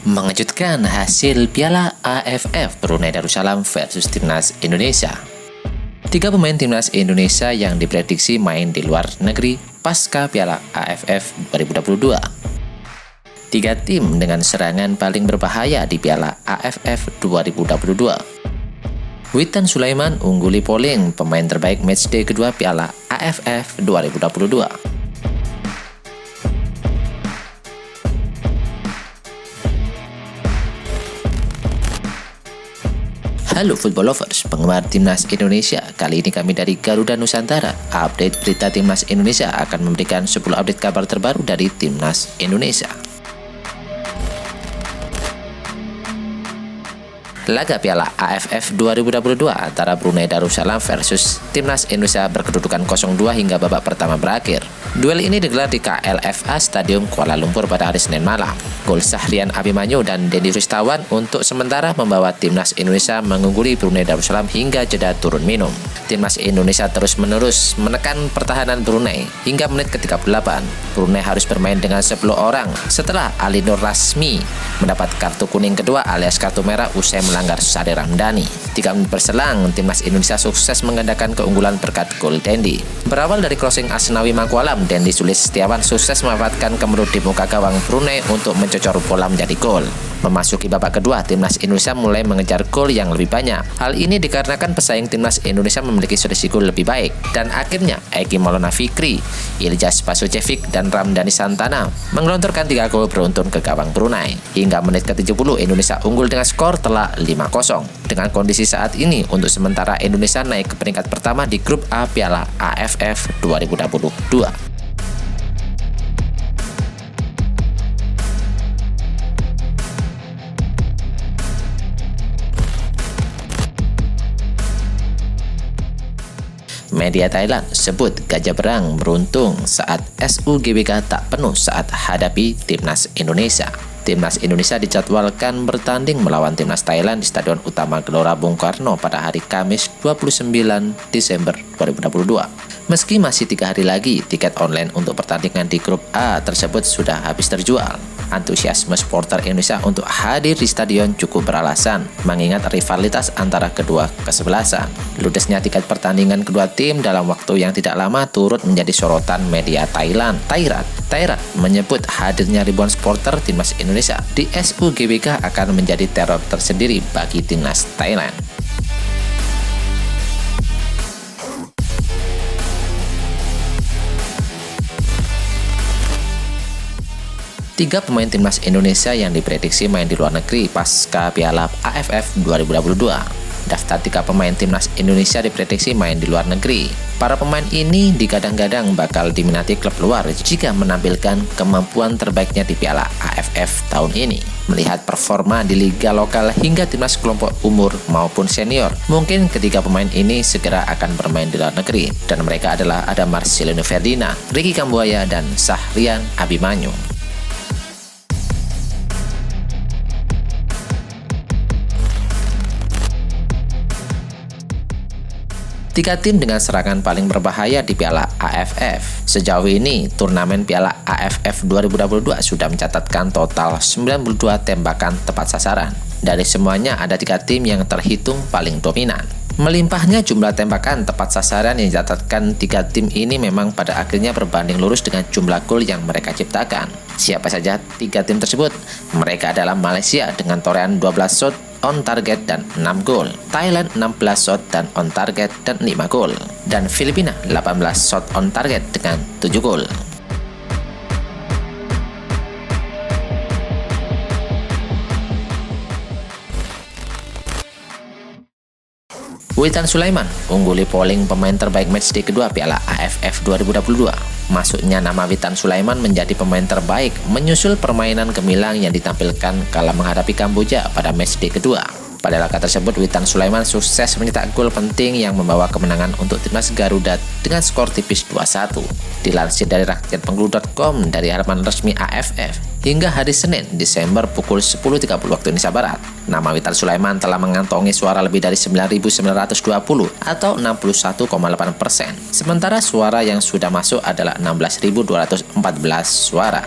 Mengejutkan hasil Piala AFF Brunei Darussalam versus Timnas Indonesia. 3 pemain Timnas Indonesia yang diprediksi main di luar negeri pasca Piala AFF 2022. 3 tim dengan serangan paling berbahaya di Piala AFF 2022. Witan Sulaiman ungguli polling pemain terbaik matchday kedua Piala AFF 2022. Halo football lovers, penggemar Timnas Indonesia. Kali ini kami dari Garuda Nusantara. Update berita Timnas Indonesia akan memberikan 10 update kabar terbaru dari Timnas Indonesia. Laga Piala AFF 2022 antara Brunei Darussalam versus Timnas Indonesia berkedudukan 0-2 hingga babak pertama berakhir. Duel ini digelar di KLFA Stadium Kuala Lumpur pada hari Senin malam. Gol Sahrian Abimanyu dan Dendi Rustawan untuk sementara membawa Timnas Indonesia mengungguli Brunei Darussalam hingga jeda turun minum. Timnas Indonesia terus-menerus menekan pertahanan Brunei hingga menit ke-38. Brunei harus bermain dengan 10 orang setelah Ali Nur Rasmi mendapat kartu kuning kedua alias kartu merah usai melanggar Sade Ramdhani. 3 menit berselang, Timnas Indonesia sukses menggandakan keunggulan berkat gol Dendi. Berawal dari crossing Asnawi Mangkualam, Dendi Sulistiawan sukses memanfaatkan kemerut di muka gawang Brunei untuk mencocor bola menjadi gol. Memasuki babak kedua, Timnas Indonesia mulai mengejar gol yang lebih banyak. Hal ini dikarenakan pesaing Timnas Indonesia memiliki selisih gol lebih baik. Dan akhirnya, Eki Maulana Fikri, Ilyas Pasucevic, dan Ramdhani Santana menggelontorkan 3 gol beruntun ke gawang Brunei. Hingga menit ke-70, Indonesia unggul dengan skor telak 5-0. Dengan kondisi saat ini, untuk sementara Indonesia naik ke peringkat pertama di grup A Piala AFF 2022. Media Thailand sebut Gajah Berang beruntung saat SUGBK tak penuh saat hadapi Timnas Indonesia. Timnas Indonesia dijadwalkan bertanding melawan Timnas Thailand di Stadion Utama Gelora Bung Karno pada hari Kamis 29 Desember 2022. Meski masih 3 hari lagi, tiket online untuk pertandingan di grup A tersebut sudah habis terjual. Antusiasme supporter Indonesia untuk hadir di stadion cukup beralasan, mengingat rivalitas antara kedua kesebelasan. Ludesnya tiket pertandingan kedua tim dalam waktu yang tidak lama turut menjadi sorotan media Thailand. Thairat menyebut hadirnya ribuan supporter Timnas Indonesia di SUGBK akan menjadi teror tersendiri bagi Timnas Thailand. Tiga pemain Timnas Indonesia yang diprediksi main di luar negeri pasca Piala AFF 2022. Daftar 3 pemain Timnas Indonesia diprediksi main di luar negeri. Para pemain ini digadang-gadang bakal diminati klub luar jika menampilkan kemampuan terbaiknya di Piala AFF tahun ini. Melihat performa di liga lokal hingga timnas kelompok umur maupun senior, mungkin ketiga pemain ini segera akan bermain di luar negeri. Dan mereka adalah ada Marcelino Ferdinand, Ricky Kambuaya, dan Sahrian Abimanyu. Tiga tim dengan serangan paling berbahaya di Piala AFF. Sejauh ini, turnamen Piala AFF 2022 sudah mencatatkan total 92 tembakan tepat sasaran. Dari semuanya, ada 3 tim yang terhitung paling dominan. Melimpahnya jumlah tembakan tepat sasaran yang dicatatkan 3 tim ini memang pada akhirnya berbanding lurus dengan jumlah gol yang mereka ciptakan. Siapa saja 3 tim tersebut? Mereka adalah Malaysia dengan torehan 12 shot on target dan 6 gol, Thailand 16 shot dan on target dan 5 gol, dan Filipina 18 shot on target dengan 7 gol. Witan Sulaiman ungguli polling pemain terbaik matchday kedua Piala AFF 2022. Masuknya nama Witan Sulaiman menjadi pemain terbaik menyusul permainan gemilang yang ditampilkan kala menghadapi Kamboja pada matchday kedua. Pada laga tersebut, Witan Sulaiman sukses mencetak gol penting yang membawa kemenangan untuk timnas Garuda dengan skor tipis 2-1. Dilansir dari rakyatpenggulu.com dari halaman resmi AFF, hingga hari Senin, Desember pukul 10.30 waktu Indonesia Barat, nama Witan Sulaiman telah mengantongi suara lebih dari 9.920 atau 61,8%. Sementara suara yang sudah masuk adalah 16.214 suara.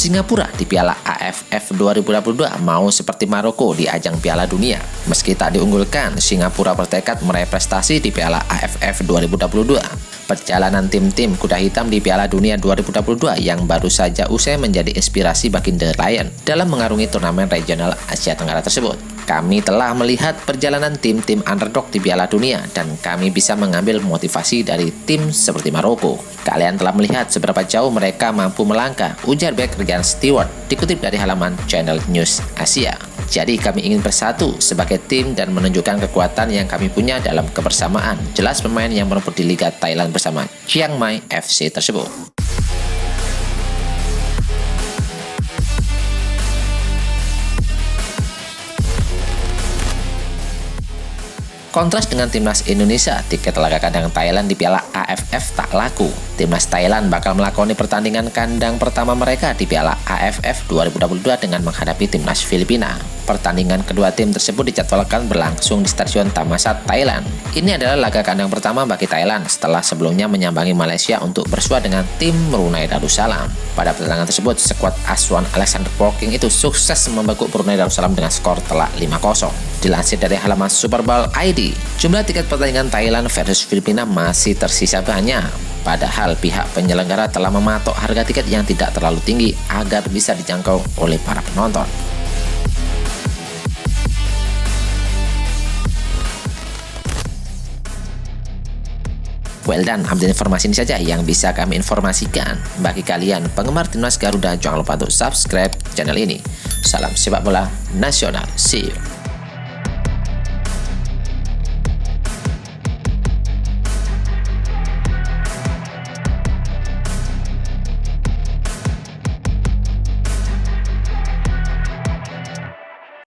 Singapura di Piala AFF 2022 mau seperti Maroko di ajang Piala Dunia. Meski tak diunggulkan, Singapura bertekad meraih prestasi di Piala AFF 2022. Perjalanan tim-tim kuda hitam di Piala Dunia 2022 yang baru saja usai menjadi inspirasi bagi The Lion dalam mengarungi turnamen regional Asia Tenggara tersebut. Kami telah melihat perjalanan tim-tim underdog di Piala Dunia dan kami bisa mengambil motivasi dari tim seperti Maroko. Kalian telah melihat seberapa jauh mereka mampu melangkah, ujar bek Ryan Stewart, dikutip dari halaman Channel News Asia. Jadi kami ingin bersatu sebagai tim dan menunjukkan kekuatan yang kami punya dalam kebersamaan. Jelas pemain yang merumput di Liga Thailand bersama Chiang Mai FC tersebut. Kontras dengan timnas Indonesia, tiket laga kandang Thailand di Piala AFF tak laku. Timnas Thailand bakal melakoni pertandingan kandang pertama mereka di Piala AFF 2022 dengan menghadapi timnas Filipina. Pertandingan kedua tim tersebut dijadwalkan berlangsung di Stadion Thammasat, Thailand. Ini adalah laga kandang pertama bagi Thailand setelah sebelumnya menyambangi Malaysia untuk bersua dengan tim Brunei Darussalam. Pada pertandingan tersebut, skuad Aswan Alexander Poking itu sukses membekuk Brunei Darussalam dengan skor telak 5-0. Dilansir dari halaman Super Bowl ID, jumlah tiket pertandingan Thailand versus Filipina masih tersisa banyak. Padahal pihak penyelenggara telah mematok harga tiket yang tidak terlalu tinggi agar bisa dijangkau oleh para penonton. Well done, update informasi ini saja yang bisa kami informasikan. Bagi kalian penggemar timnas Garuda, jangan lupa untuk subscribe channel ini. Salam sepak bola nasional. See you.